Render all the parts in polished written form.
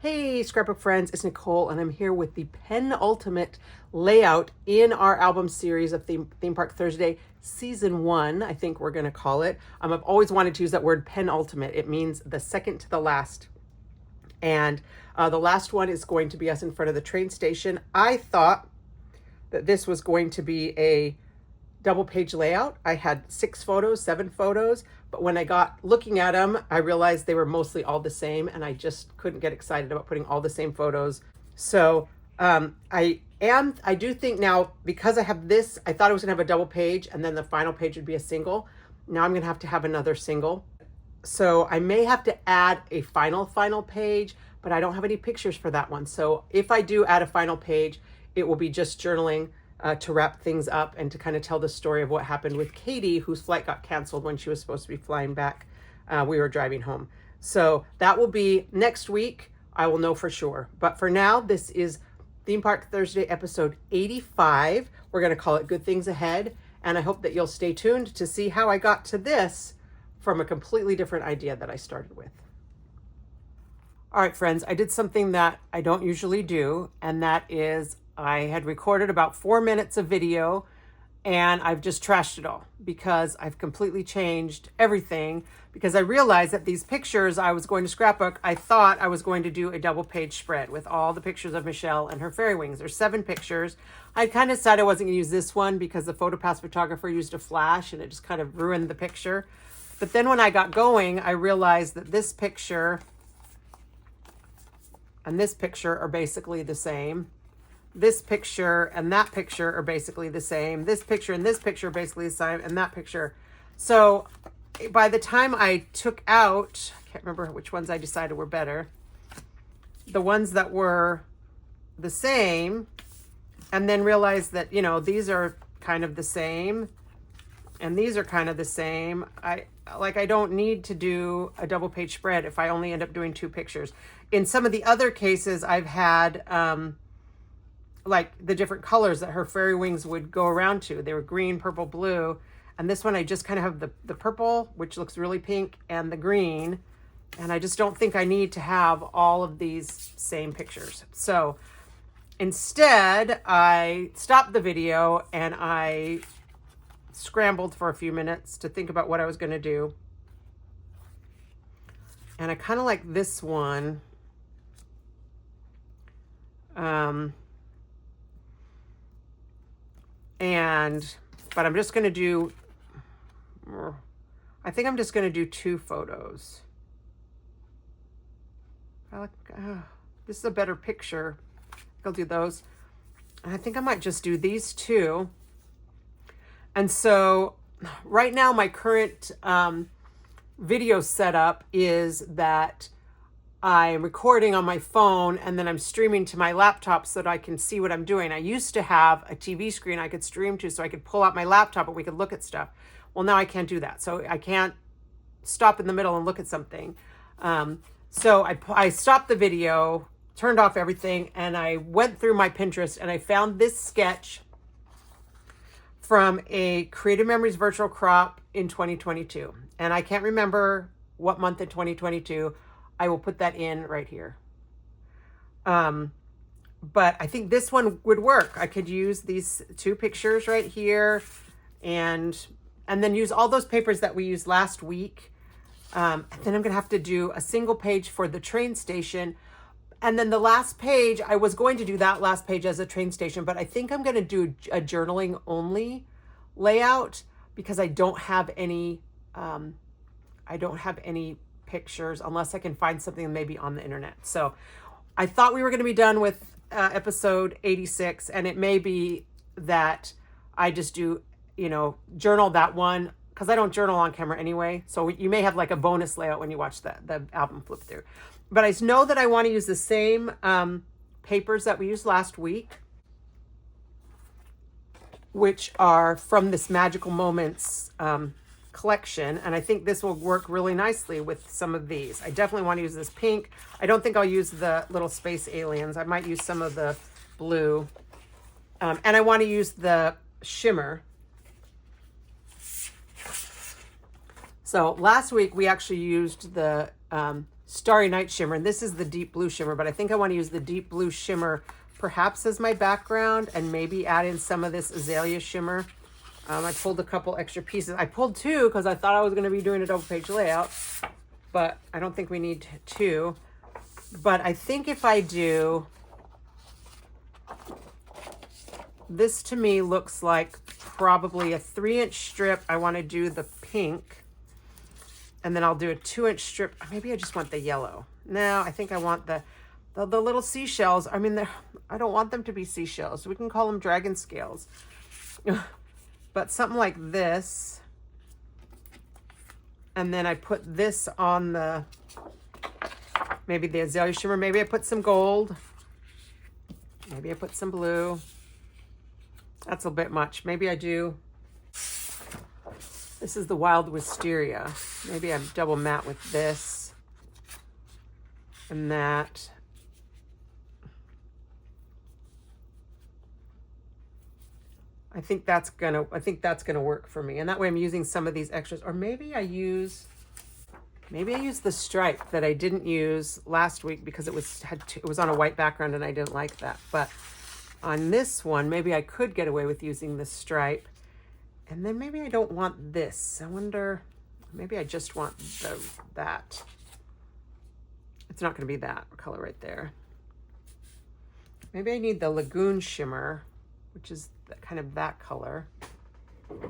Hey, scrapbook friends, it's Nicole, and I'm here with the penultimate layout in our album series of Theme Park Thursday, Season 1, I think we're going to call it. I've always wanted to use that word penultimate. It means the second to the last. And the last one is going to be us in front of the train station. I thought that this was going to be a double page layout. I had 7 photos, but when I got looking at them, I realized they were mostly all the same, and I just couldn't get excited about putting all the same photos. So I do think now, because I have this, I thought I was gonna have a double page and then the final page would be a single. Now I'm gonna have another single. So I may have to add a final page, but I don't have any pictures for that one. So if I do add a final page, it will be just journaling to wrap things up and to kind of tell the story of what happened with Katie, whose flight got canceled when she was supposed to be flying back. We were driving home. So that will be next week. I will know for sure. But for now, this is Theme Park Thursday, episode 85. We're going to call it Good Things Ahead. And I hope that you'll stay tuned to see how I got to this from a completely different idea that I started with. All right, friends, I did something that I don't usually do, and that is I had recorded about 4 minutes of video, and I've just trashed it all because I've completely changed everything, because I realized that these pictures I was going to scrapbook, I thought I was going to do a double page spread with all the pictures of Michelle and her fairy wings. There's 7 pictures. I kind of said I wasn't going to use this one because the PhotoPass photographer used a flash and it just kind of ruined the picture. But then when I got going, I realized that this picture and this picture are basically the same. This picture and that picture are basically the same. This picture and this picture are basically the same, and that picture. So by the time I took out, I can't remember which ones I decided were better, the ones that were the same, and then realized that, you know, these are kind of the same, and these are kind of the same. I don't need to do a double page spread if I only end up doing 2 pictures. In some of the other cases, I've had, like the different colors that her fairy wings would go around to. They were green, purple, blue. And this one, I just kind of have the purple, which looks really pink, and the green. And I just don't think I need to have all of these same pictures. So instead, I stopped the video and I scrambled for a few minutes to think about what I was going to do. And I kind of like this one. But I'm just going to do, I think I'm just going to do 2 photos. This is a better picture. I'll do those. And I think I might just do these 2. And so right now my current video setup is that I'm recording on my phone and then I'm streaming to my laptop so that I can see what I'm doing. I used to have a TV screen I could stream to so I could pull out my laptop and we could look at stuff. Well, now I can't do that. So I can't stop in the middle and look at something. So I stopped the video, turned off everything, and I went through my Pinterest and I found this sketch from a Creative Memories virtual crop in 2022. And I can't remember what month in 2022. I will put that in right here. But I think this one would work. I could use these 2 pictures right here and then use all those papers that we used last week. And then I'm going to have to do a single page for the train station. And then the last page, I was going to do that last page as a train station, but I think I'm going to do a journaling only layout because I don't have any pictures unless I can find something maybe on the internet. So I thought we were going to be done with episode 86, and it may be that I just do, journal that one because I don't journal on camera anyway. So you may have like a bonus layout when you watch the album flip through. But I know that I want to use the same papers that we used last week, which are from this Magical Moments collection, and I think this will work really nicely with some of these. I definitely want to use this pink. I don't think I'll use the little space aliens. I might use some of the blue, and I want to use the shimmer. So last week we actually used the Starry Night shimmer, and this is the deep blue shimmer, but I think I want to use the deep blue shimmer perhaps as my background and maybe add in some of this azalea shimmer. I pulled a couple extra pieces. I pulled two because I thought I was going to be doing a double page layout, but I don't think we need two. But I think if I do, this to me looks like probably a 3-inch strip. I want to do the pink, and then I'll do a 2-inch strip. Maybe I just want the yellow. No, I think I want the little seashells. I mean, I don't want them to be seashells, so we can call them dragon scales. But something like this. And then I put this on the, maybe the azalea shimmer. Maybe I put some gold. Maybe I put some blue. That's a bit much. Maybe I do. This is the wild wisteria. Maybe I double matte with this and that. I think that's gonna work for me. And that way I'm using some of these extras. Or maybe I use the stripe that I didn't use last week because it was on a white background and I didn't like that. But on this one, maybe I could get away with using the stripe. And then maybe I don't want this. I wonder, maybe I just want that. It's not gonna be that color right there. Maybe I need the Lagoon shimmer, which is kind of that color. All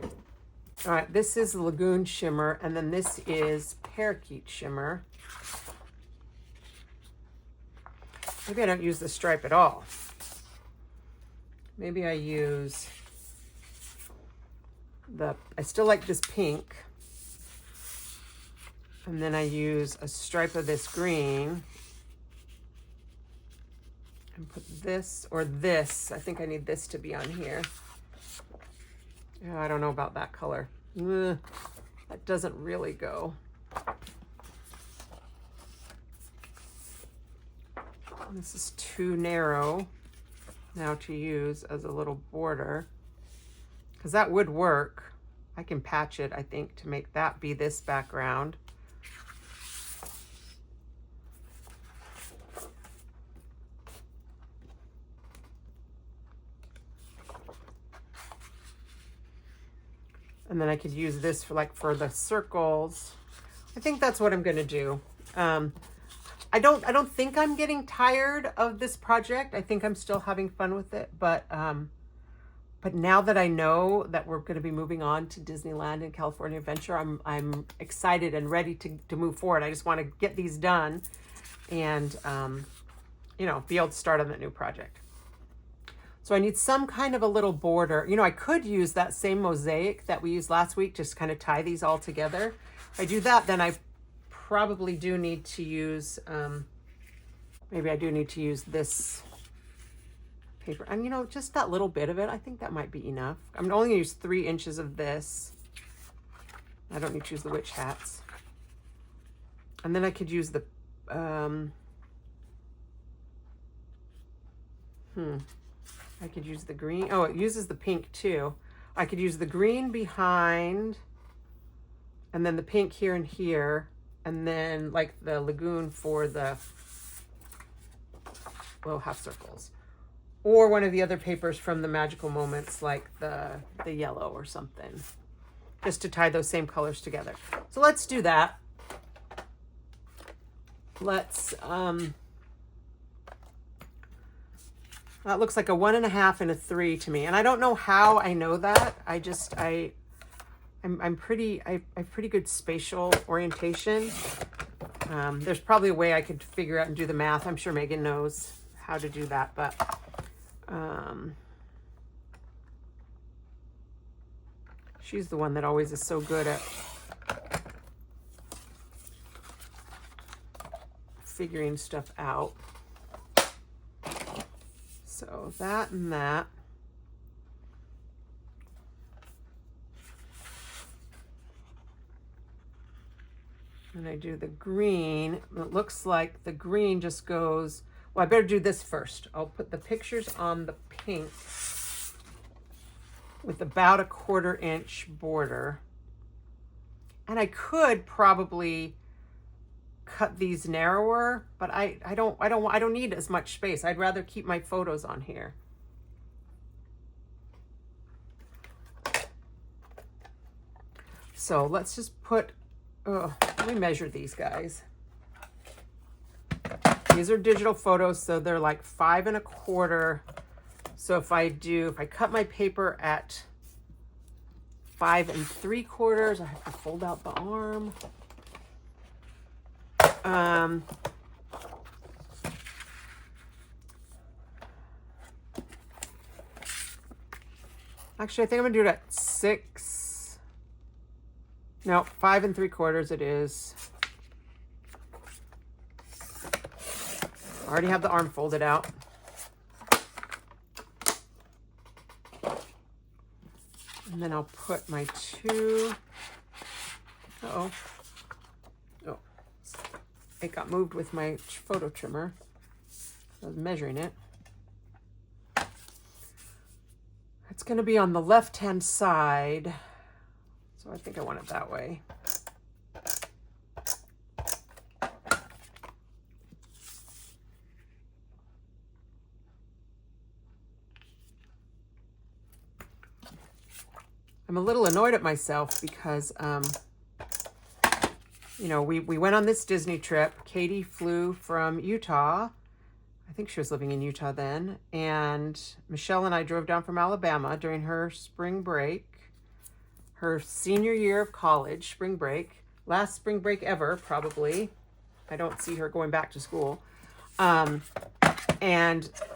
right, this is Lagoon shimmer, and then this is Parakeet shimmer. Maybe I don't use the stripe at all. Maybe I use I still like this pink. And then I use a stripe of this green. And put this or this. I think I need this to be on here. Yeah, I don't know about that color. That doesn't really go. This is too narrow now to use as a little border, because that would work. I can patch it, I think, to make that be this background. And then I could use this for the circles. I think that's what I'm going to do. I don't think I'm getting tired of this project. I think I'm still having fun with it, but now that I know that we're going to be moving on to Disneyland and California Adventure, I'm excited and ready to move forward. I just want to get these done and be able to start on that new project. So I need some kind of a little border. I could use that same mosaic that we used last week, just kind of tie these all together. If I do that, then I probably do need to use, maybe I do need to use this paper. And just that little bit of it, I think that might be enough. I'm only gonna use 3 inches of this. I don't need to use the witch hats. And then I could use the, I could use the green. Oh, it uses the pink too. I could use the green behind and then the pink here and here, and then like the lagoon for the little half circles, or one of the other papers from the magical moments, like the yellow or something, just to tie those same colors together. So let's do that. Let's that looks like a 1.5 and a 3 to me. And I don't know how I know that. I have pretty good spatial orientation. There's probably a way I could figure out and do the math. I'm sure Megan knows how to do that, but she's the one that always is so good at figuring stuff out. So that and that. And I do the green. It looks like the green just goes, well, I better do this first. I'll put the pictures on the pink with about a 1/4 inch border. And I could probably cut these narrower, but I don't need as much space. I'd rather keep my photos on here. So let's just put, let me measure these guys. These are digital photos, so they're like 5 1/4. So if I cut my paper at 5 3/4, I have to fold out the arm. Actually, I think I'm gonna do it at 6. No, 5 3/4 it is. I already have the arm folded out. And then I'll put my 2. Oh, it got moved with my photo trimmer. I was measuring it. It's going to be on the left-hand side, so I think I want it that way. I'm a little annoyed at myself because, you know, we went on this Disney trip. Katie flew from Utah. I think she was living in Utah then. And Michelle and I drove down from Alabama during her spring break, her senior year of college, spring break. Last spring break ever, probably. I don't see her going back to school. And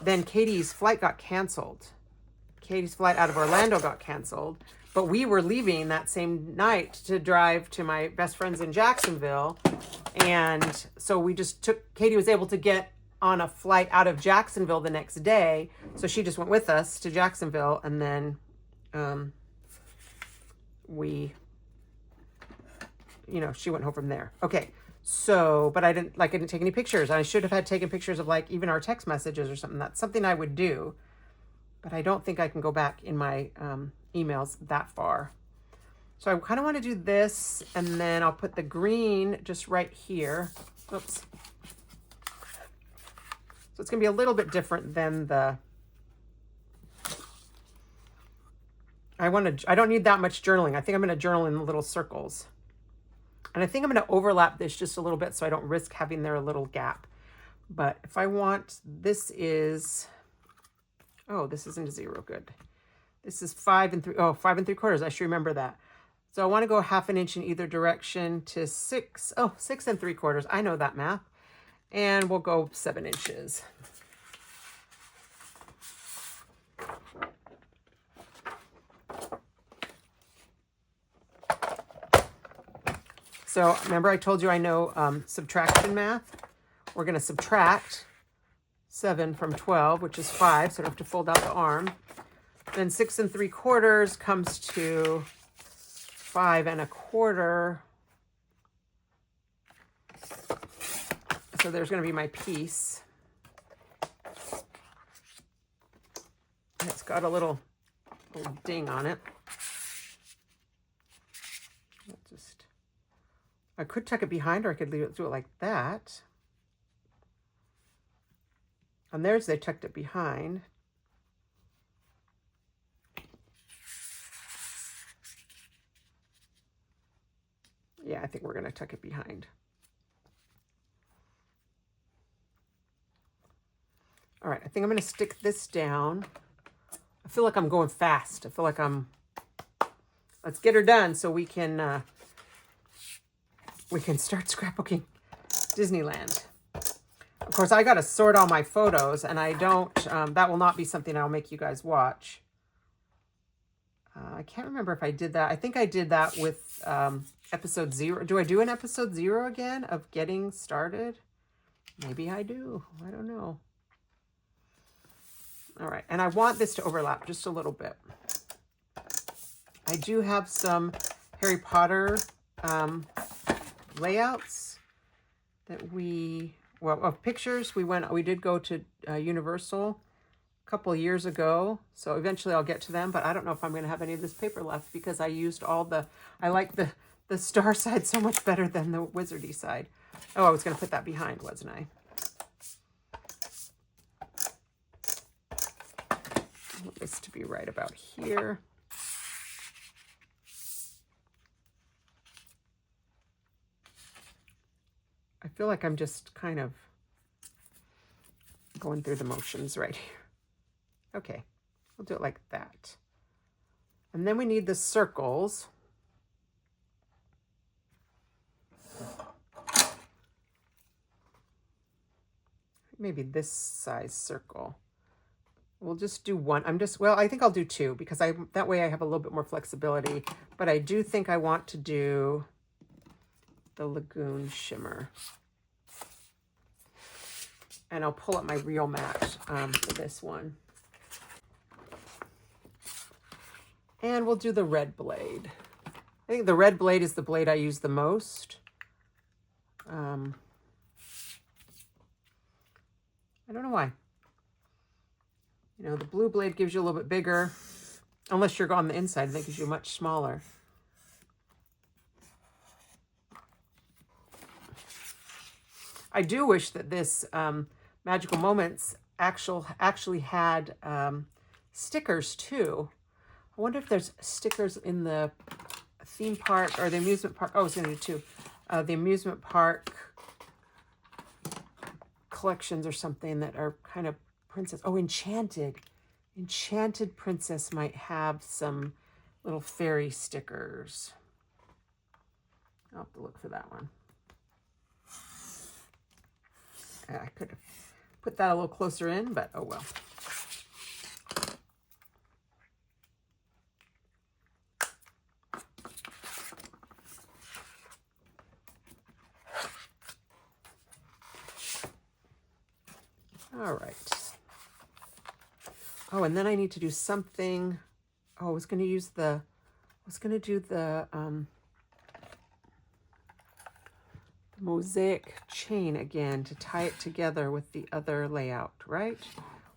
then Katie's flight got canceled. Katie's flight out of Orlando got canceled. But we were leaving that same night to drive to my best friends in Jacksonville. And so we just Katie was able to get on a flight out of Jacksonville the next day. So she just went with us to Jacksonville. And then she went home from there. Okay. So, but I didn't take any pictures. I should have had taken pictures of like even our text messages or something. That's something I would do. But I don't think I can go back in my emails that far. So I kind of want to do this, and then I'll put the green just right here. Oops. So it's going to be a little bit different than the... I don't need that much journaling. I think I'm going to journal in little circles. And I think I'm going to overlap this just a little bit so I don't risk having there a little gap. But if I want, this is... Oh, this isn't a 0. Good. This is 5 3/4. I should remember that. So I want to go 1/2 inch in either direction to 6. Oh, 6 3/4. I know that math. And we'll go 7 inches. So remember I told you I know subtraction math. We're going to subtract 7 from 12, which is 5, so I don't have to fold out the arm. Then 6 3/4 comes to 5 1/4. So there's going to be my piece. It's got a little ding on it. I could tuck it behind, or I could do it like that. On theirs, they tucked it behind. Yeah, I think we're going to tuck it behind. All right, I think I'm going to stick this down. I feel like I'm going fast. I feel like let's get her done so we can start scrapbooking Disneyland. Of course, I got to sort all my photos, and I don't, that will not be something I'll make you guys watch. I can't remember if I did that. I think I did that with episode 0. Do I do an episode 0 again of getting started? Maybe I do. I don't know. All right. And I want this to overlap just a little bit. I do have some Harry Potter layouts that of pictures. We did go to Universal a couple of years ago, so eventually I'll get to them, but I don't know if I'm going to have any of this paper left because I used I like the star side so much better than the wizardy side. Oh, I was going to put that behind, wasn't I? I want this to be right about here. I feel like I'm just kind of going through the motions right here. Okay, we'll do it like that. And then we need the circles. Maybe this size circle. We'll just do one. Well, I think I'll do two because that way I have a little bit more flexibility. But I do think I want to do the Lagoon shimmer. And I'll pull up my real mat for this one. And we'll do the red blade. I think the red blade is the blade I use the most. I don't know why. You know, the blue blade gives you a little bit bigger. Unless you're on the inside, that gives you much smaller. I do wish that this Magical Moments actually had stickers too. I wonder if there's stickers in the theme park or the amusement park. Oh, I was going to do two. The amusement park collections or something that are kind of princess. Oh, Enchanted. Enchanted Princess might have some little fairy stickers. I'll have to look for that one. I could have put that a little closer in, but oh well. All right. Oh, and then I need to do something. Oh, I was going to do the mosaic chain again to tie it together with the other layout, right?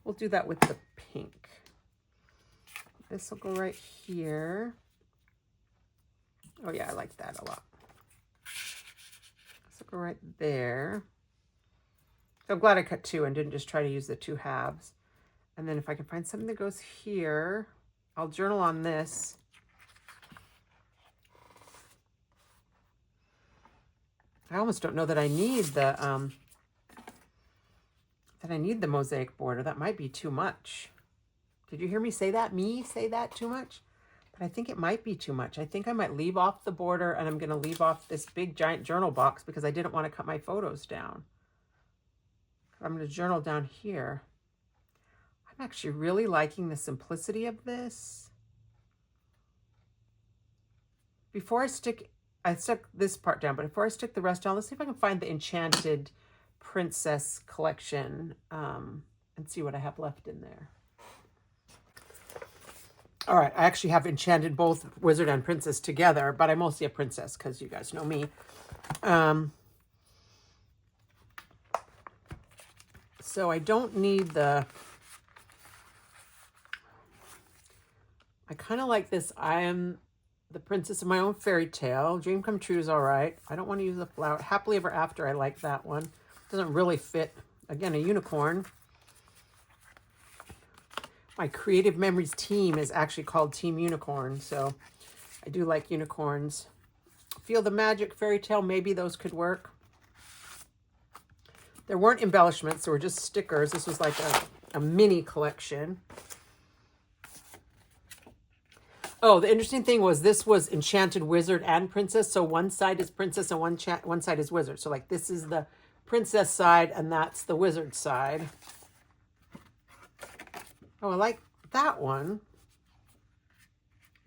We'll do that with the pink. This will go right here. Oh yeah, I like that a lot. This will go right there. So I'm glad I cut two and didn't just try to use the two halves. And then if I can find something that goes here, I'll journal on this. I almost don't know that I need the mosaic border. That might be too much. Did you hear me say that? Me say that too much? But I think it might be too much. I think I might leave off the border, and I'm going to leave off this big giant journal box because I didn't want to cut my photos down. I'm going to journal down here. I'm actually really liking the simplicity of this. Before I stuck this part down, but before I stick the rest down, let's see if I can find the Enchanted Princess collection and see what I have left in there. All right, I actually have enchanted both Wizard and Princess together, but I'm mostly a princess because you guys know me. So I don't need the... I kind of like this. I am the princess of my own fairy tale. Dream come true is all right. I don't want to use the flower. Happily ever after, I like that one. Doesn't really fit. Again, a unicorn. My Creative Memories team is actually called Team Unicorn, so I do like unicorns. Feel the Magic fairy tale, maybe those could work. There weren't embellishments, there were just stickers. This was like a mini collection. Oh, the interesting thing was this was Enchanted Wizard and Princess, so one side is Princess and one side is Wizard. So like this is the Princess side and that's the Wizard side. Oh, I like that one.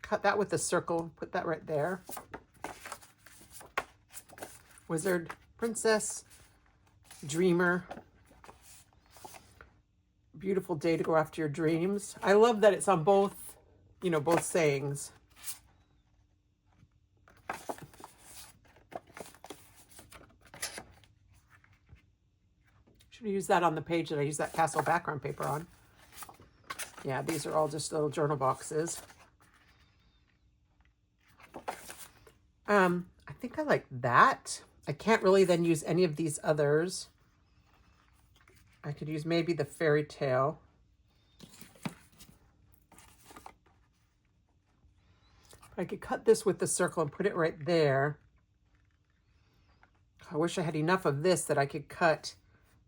Cut that with the circle, put that right there. Wizard, Princess, Dreamer. Beautiful day to go after your dreams. I love that it's on both, you know, both sayings. Should have used that on the page that I used that castle background paper on. Yeah, these are all just little journal boxes. I think I like that. I can't really then use any of these others. I could use maybe the fairy tale. I could cut this with the circle and put it right there. I wish I had enough of this that I could cut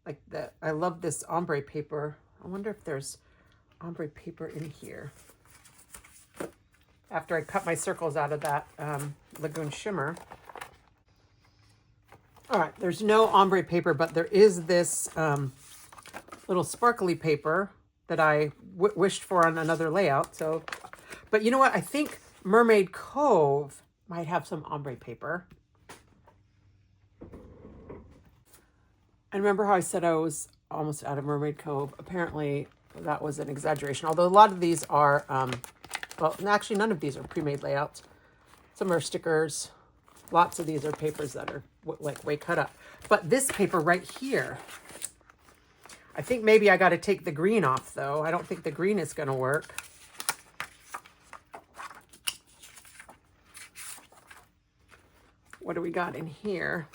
like that. I love this ombre paper. I wonder if there's ombre paper in here. After I cut my circles out of that Lagoon Shimmer. All right, there's no ombre paper, but there is this little sparkly paper that I wished for on another layout. So, but you know what? I think Mermaid Cove might have some ombre paper. And remember how I said I was almost out of Mermaid Cove? Apparently that was an exaggeration. Although a lot of these are, well, actually none of these are pre-made layouts. Some are stickers. Lots of these are papers that are like way cut up. But this paper right here, I think maybe I got to take the green off though. I don't think the green is going to work. What do we got in here?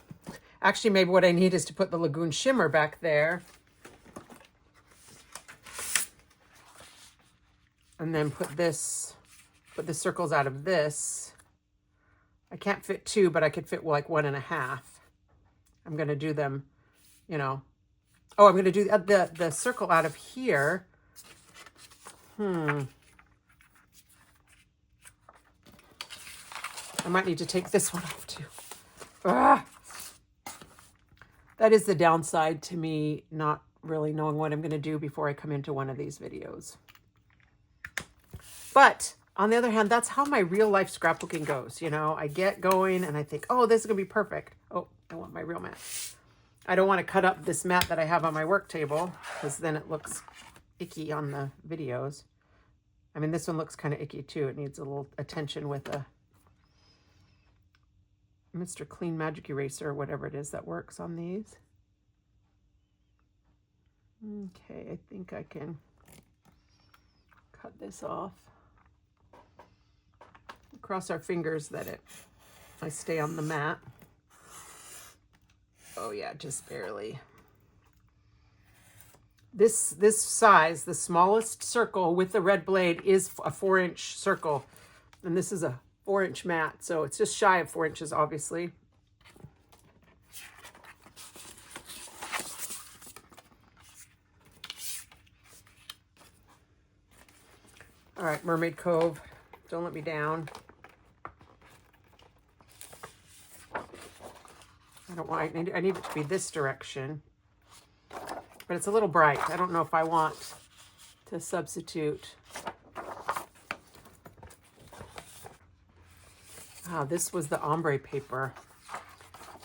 Actually, maybe what I need is to put the Lagoon Shimmer back there. And then put the circles out of this. I can't fit 2, but I could fit like 1.5. I'm going to do them, you know. Oh, I'm going to do the circle out of here. I might need to take this one off too. Ah! That is the downside to me not really knowing what I'm going to do before I come into one of these videos. But on the other hand, that's how my real life scrapbooking goes. You know, I get going and I think, oh, this is going to be perfect. Oh, I want my real mat. I don't want to cut up this mat that I have on my work table because then it looks icky on the videos. I mean, this one looks kind of icky too. It needs a little attention with a Mr. Clean Magic Eraser or whatever it is that works on these. Okay, I think I can cut this off. Cross our fingers that I stay on the mat. Oh yeah, just barely. This size, the smallest circle with the red blade is a 4-inch circle. And this is a 4-inch mat, so it's just shy of 4 inches, obviously. All right, Mermaid Cove, don't let me down. I need it to be this direction, but it's a little bright. I don't know if I want to substitute. Ah, this was the ombre paper.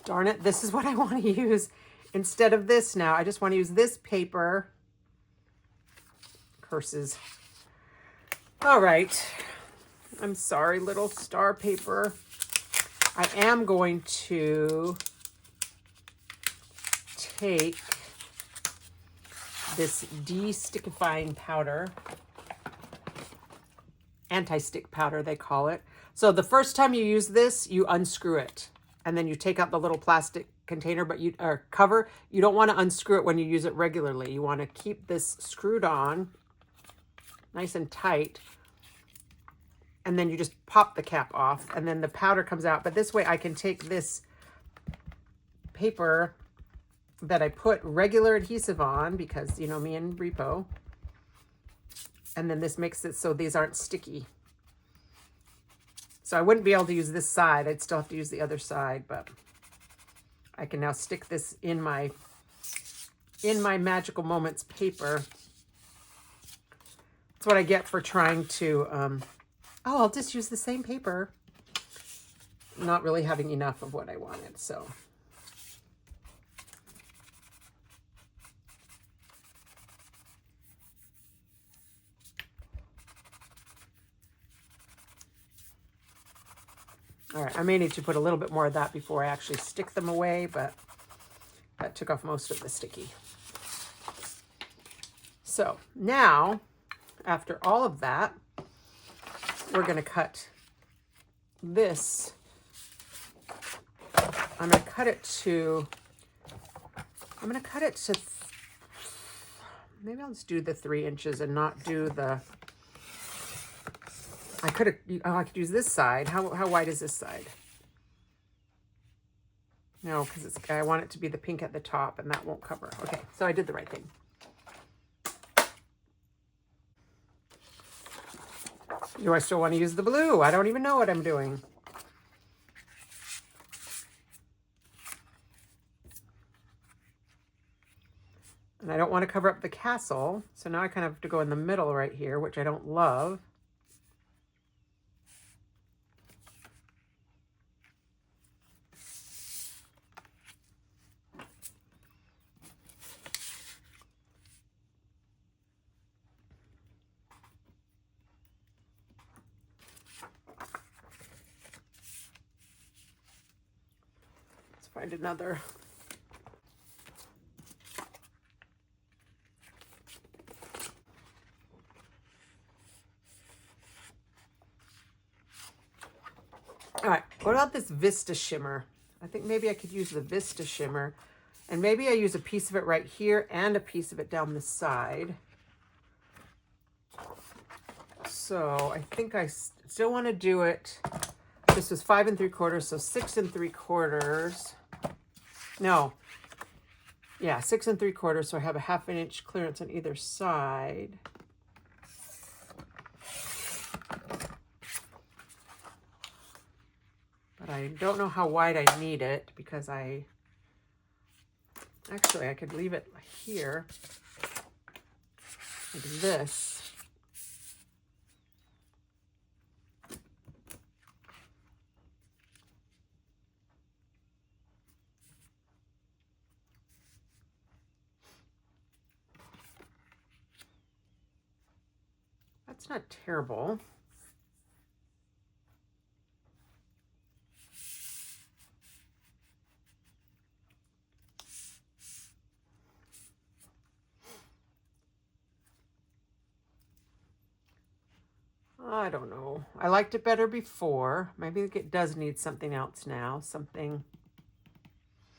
Darn it, this is what I want to use instead of this now. I just want to use this paper. Curses. All right. I'm sorry, little star paper. I am going to take this de-stickifying powder, anti-stick powder they call it. So the first time you use this, you unscrew it and then you take out the little plastic container or cover. You don't want to unscrew it when you use it regularly. You want to keep this screwed on nice and tight, and then you just pop the cap off and then the powder comes out. But this way I can take this paper that I put regular adhesive on because, you know, me and Repo. And then this makes it so these aren't sticky. So I wouldn't be able to use this side. I'd still have to use the other side, but I can now stick this in my Magical Moments paper. That's what I get for trying to, oh, I'll just use the same paper. Not really having enough of what I wanted, so. All right, I may need to put a little bit more of that before I actually stick them away, but that took off most of the sticky. So now, after all of that, we're going to cut this I'm going to cut it to, maybe I'll just do the 3 inches and not do the, I could use this side. How wide is this side? No, because I want it to be the pink at the top and that won't cover. Okay, so I did the right thing. Do I still want to use the blue? I don't even know what I'm doing. And I don't want to cover up the castle. So now I kind of have to go in the middle right here, which I don't love. Let's find another. All right, what about this Vista shimmer? I think maybe I could use the Vista shimmer, and maybe I use a piece of it right here and a piece of it down the side. So I think I still want to do it. This was 5 3/4, so 6 3/4. No, yeah, 6 3/4. So I have a 1/2 inch clearance on either side. But I don't know how wide I need it because actually I could leave it here like this. That's not terrible. I don't know. I liked it better before. Maybe it does need something else now. Something.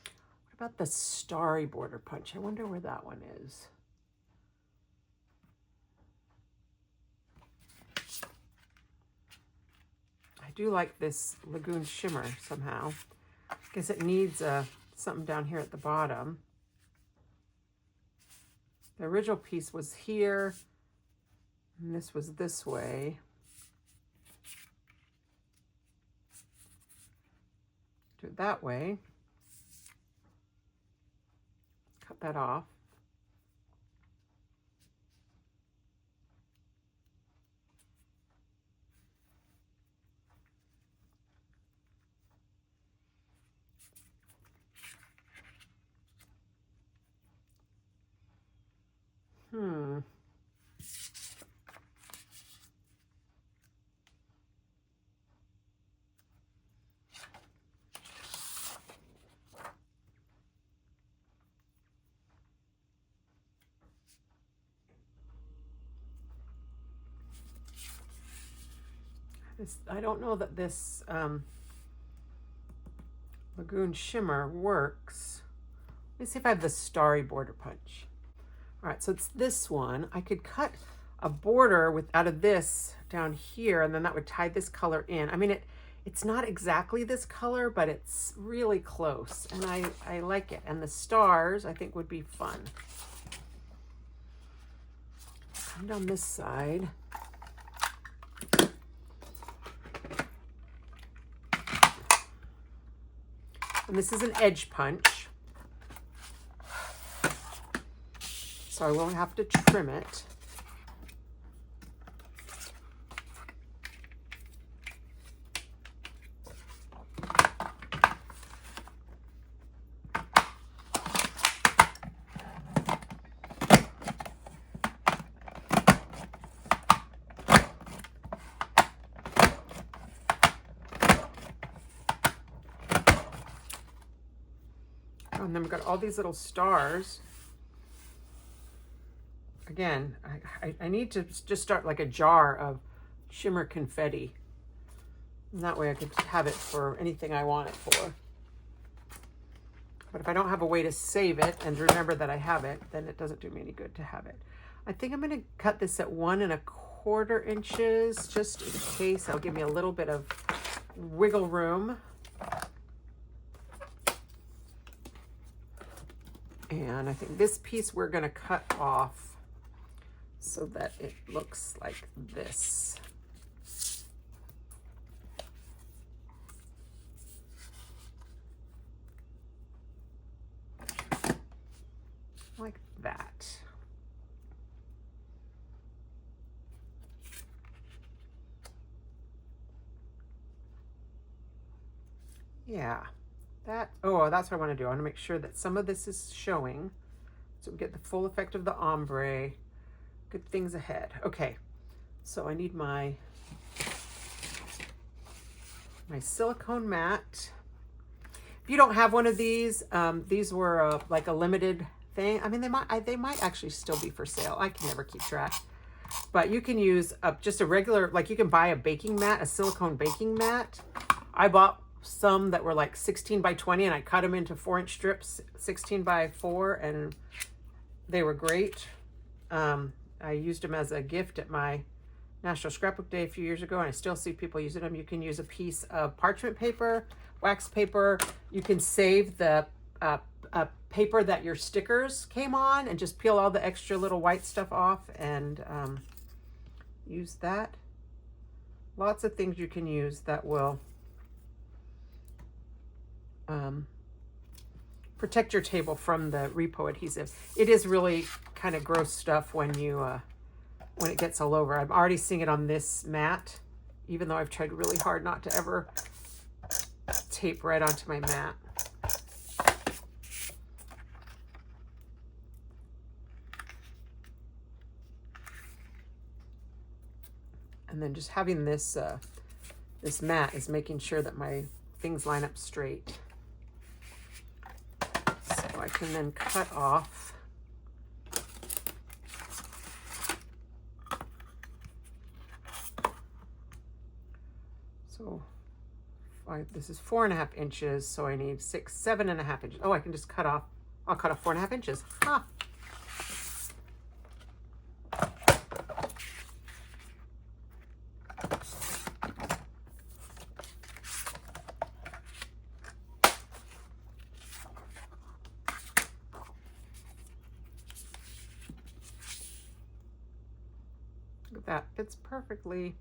What about the starry border punch? I wonder where that one is. I do like this Lagoon shimmer somehow. I guess it needs something down here at the bottom. The original piece was here, and this was this way. Do it that way. Cut that off. I don't know that this Lagoon shimmer works. Let me see if I have the starry border punch. All right, so it's this one. I could cut a border out of this down here, and then that would tie this color in. I mean, it's not exactly this color, but it's really close, and I like it. And the stars, I think, would be fun. Come down this side. And this is an edge punch, so I won't have to trim it. And then we've got all these little stars. Again, I need to just start like a jar of shimmer confetti. And that way I could have it for anything I want it for. But if I don't have a way to save it and remember that I have it, then it doesn't do me any good to have it. I think I'm going to cut this at 1¼ inches just in case. That'll give me a little bit of wiggle room. And I think this piece we're going to cut off so that it looks like this. Like that. Yeah, that's what I want to do. I want to make sure that some of this is showing so we get the full effect of the ombre. Good things ahead. Okay, so I need my silicone mat. If you don't have one of these were like a limited thing. I mean, they might actually still be for sale. I can never keep track. But you can use just a regular, like you can buy a baking mat, a silicone baking mat. I bought some that were like 16 by 20 and I cut them into 4-inch strips, 16 by 4, and they were great. I used them as a gift at my National Scrapbook Day a few years ago, and I still see people using them. You can use a piece of parchment paper, wax paper. You can save the paper that your stickers came on and just peel all the extra little white stuff off and use that. Lots of things you can use that will protect your table from the repo adhesive. It is really kind of gross stuff when it gets all over. I'm already seeing it on this mat, even though I've tried really hard not to ever tape right onto my mat. And then just having this mat is making sure that my things line up straight. So I can then cut off this is 4½ inches, so I need 7½ inches. Oh, I can just cut off. I'll cut off 4½ inches. Ha! Look at that. Fits perfectly.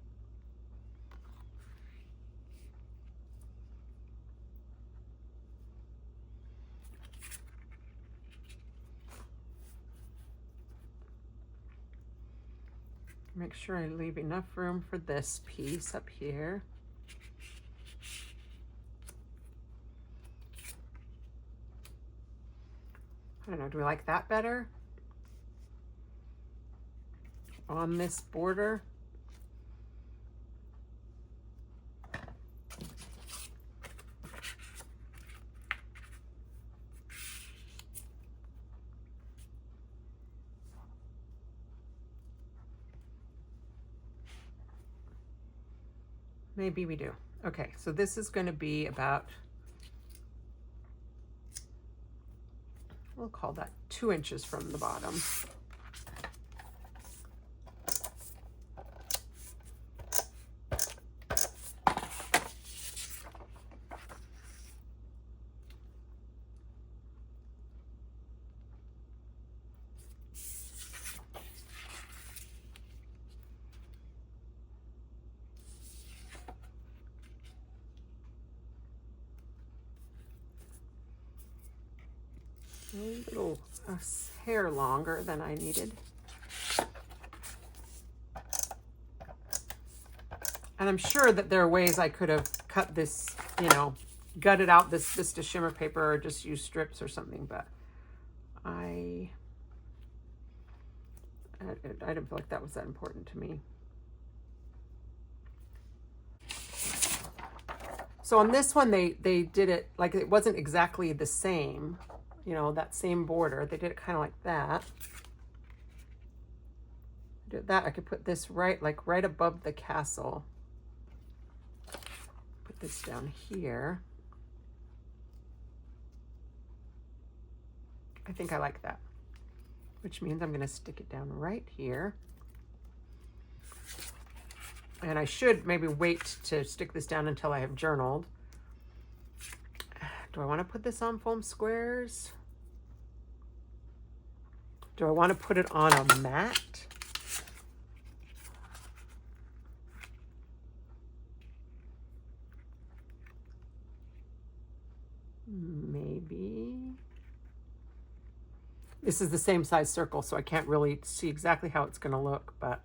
Make sure I leave enough room for this piece up here. I don't know, do we like that better? On this border. Maybe we do. Okay, so this is going to be about, we'll call that 2 inches from the bottom. A little hair longer than I needed. And I'm sure that there are ways I could have cut this, you know, gutted out this Vista shimmer paper or just use strips or something, but I didn't feel like that was that important to me. So on this one, they did it like it wasn't exactly the same. You know, that same border. They did it kind of like that. Did that, I could put this right above the castle. Put this down here. I think I like that, which means I'm going to stick it down right here. And I should maybe wait to stick this down until I have journaled. Do I want to put this on foam squares? Do I want to put it on a mat? Maybe. This is the same size circle, so I can't really see exactly how it's going to look, but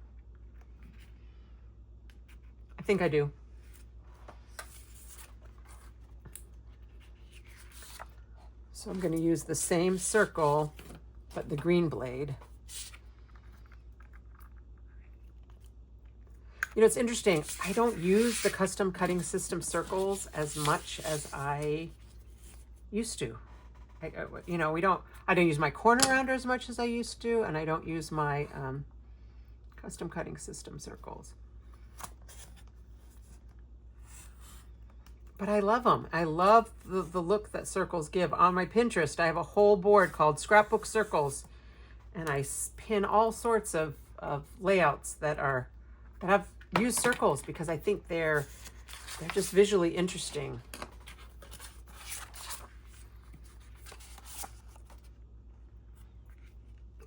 I think I do. So I'm going to use the same circle, but the green blade. You know, it's interesting. I don't use the custom cutting system circles as much as I used to. You know, I don't use my corner rounder as much as I used to, and I don't use my custom cutting system circles. But I love them. I love the look that circles give. On my Pinterest, I have a whole board called Scrapbook Circles, and I pin all sorts of layouts that have used circles because I think they're just visually interesting.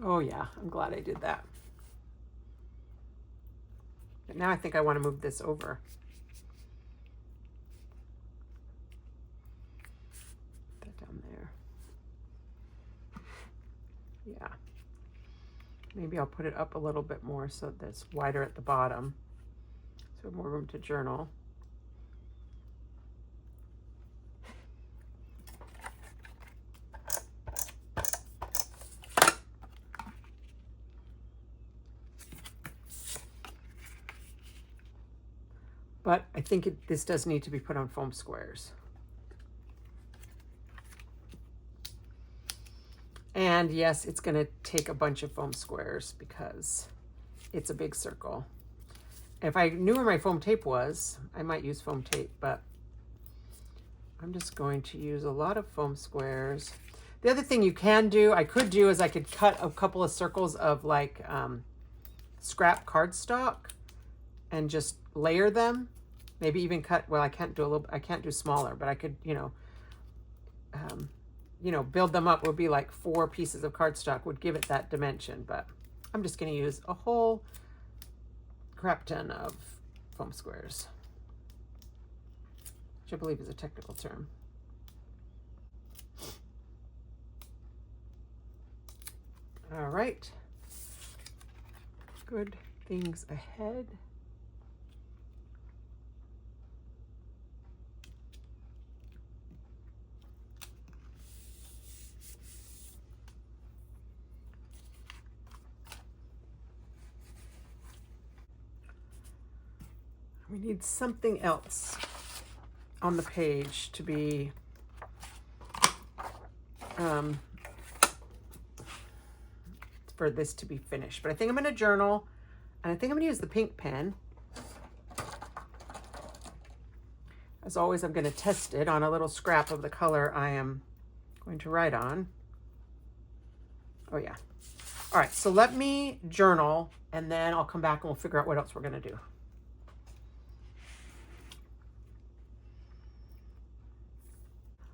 Oh yeah, I'm glad I did that. But now I think I want to move this over. Put that down there. Yeah. Maybe I'll put it up a little bit more so that it's wider at the bottom. So more room to journal. But I think this does need to be put on foam squares. And yes, it's going to take a bunch of foam squares because it's a big circle. If I knew where my foam tape was, I might use foam tape, but I'm just going to use a lot of foam squares. The other thing I could do is I could cut a couple of circles of like scrap cardstock and just layer them. Maybe even cut, well, I can't do smaller, but I could, build them up. Would be like 4 pieces of cardstock would give it that dimension, but I'm just going to use a whole crap ton of foam squares, which I believe is a technical term. All right. Good things ahead. We need something else on the page to be for this to be finished. But I think I'm going to journal, and I think I'm going to use the pink pen. As always, I'm going to test it on a little scrap of the color I am going to write on. Oh yeah. All right, so let me journal, and then I'll come back and we'll figure out what else we're going to do.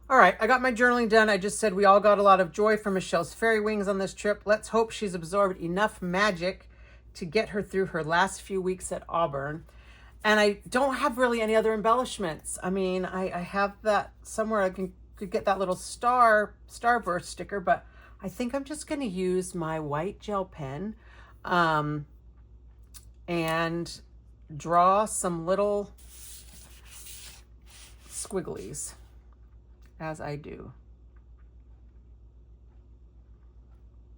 All right, I got my journaling done. I just said we all got a lot of joy from Michelle's fairy wings on this trip. Let's hope she's absorbed enough magic to get her through her last few weeks at Auburn. And I don't have really any other embellishments. I mean, I have that somewhere. I could get that little starburst sticker, but I think I'm just going to use my white gel pen and draw some little squigglies as I do.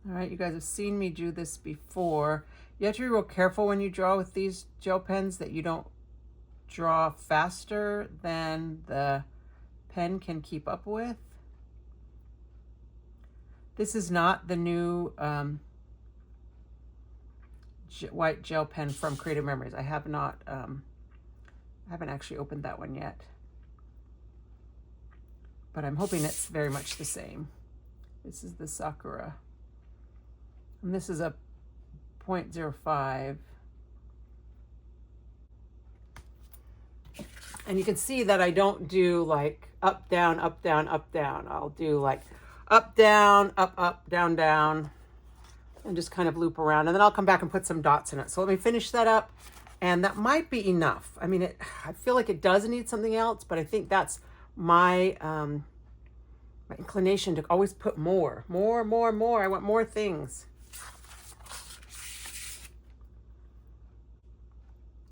All right, you guys have seen me do this before. You have to be real careful when you draw with these gel pens that you don't draw faster than the pen can keep up with. This is not the new white gel pen from Creative Memories. I have not, I haven't actually opened that one yet, but I'm hoping it's very much the same. This is the Sakura. And this is a 0.05. And you can see that I don't do like up, down, up, down, up, down. I'll do like up, down, up, down, down, and just kind of loop around. And then I'll come back and put some dots in it. So let me finish that up. And that might be enough. I mean, I feel like it does need something else, but I think that's my inclination to always put more. I want more things.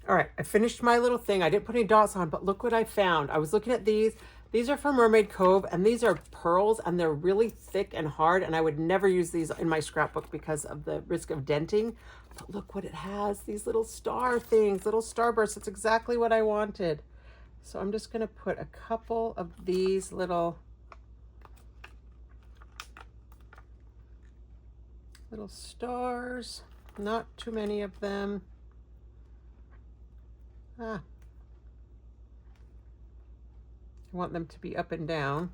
All right, I finished my little thing. I didn't put any dots on, but look what I found. I was looking at these. These are from Mermaid Cove, and these are pearls, and they're really thick and hard, and I would never use these in my scrapbook because of the risk of denting. But look what it has, these little star things, little starbursts. It's exactly what I wanted. So I'm just gonna put a couple of these little stars, not too many of them. I want them to be up and down.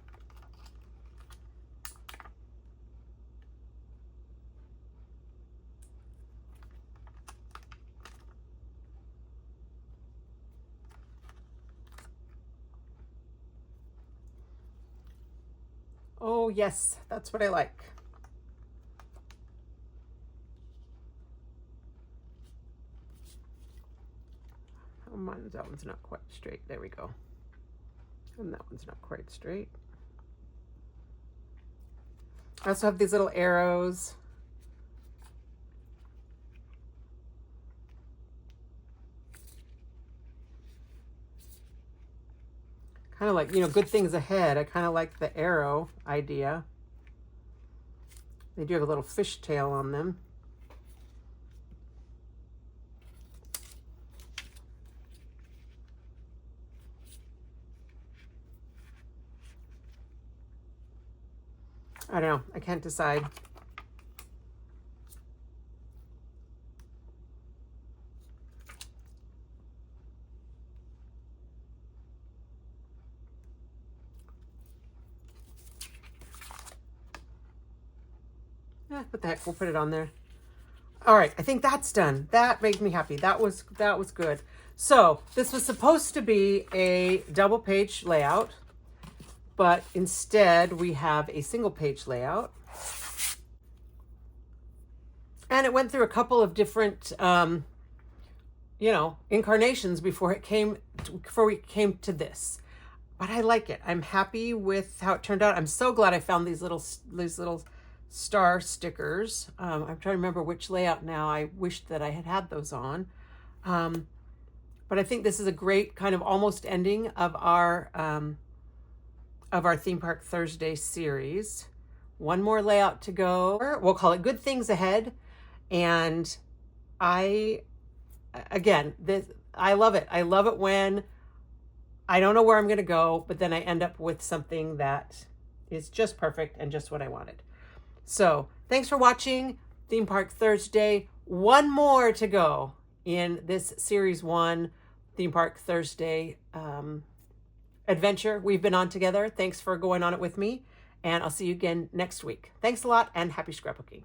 Oh yes, that's what I like. That one's not quite straight. There we go. And that one's not quite straight. I also have these little arrows. Kind of like, you know, good things ahead. I kind of like the arrow idea. They do have a little fishtail on them. I don't know. I can't decide. What the heck? We'll put it on there. All right. I think that's done. That made me happy. That was good. So this was supposed to be a double page layout, but instead we have a single page layout. And it went through a couple of different, you know, incarnations before we came to this. But I like it. I'm happy with how it turned out. I'm so glad I found these little star stickers. I'm trying to remember which layout now. I wished that I had those on. But I think this is a great kind of almost ending of our Theme Park Thursday series. One more layout to go. We'll call it Good Things Ahead. And I love it. I love it when I don't know where I'm going to go, but then I end up with something that is just perfect and just what I wanted. So thanks for watching Theme Park Thursday. One more to go in this series 1 Theme Park Thursday adventure we've been on together. Thanks for going on it with me, and I'll see you again next week. Thanks a lot, and happy scrapbooking.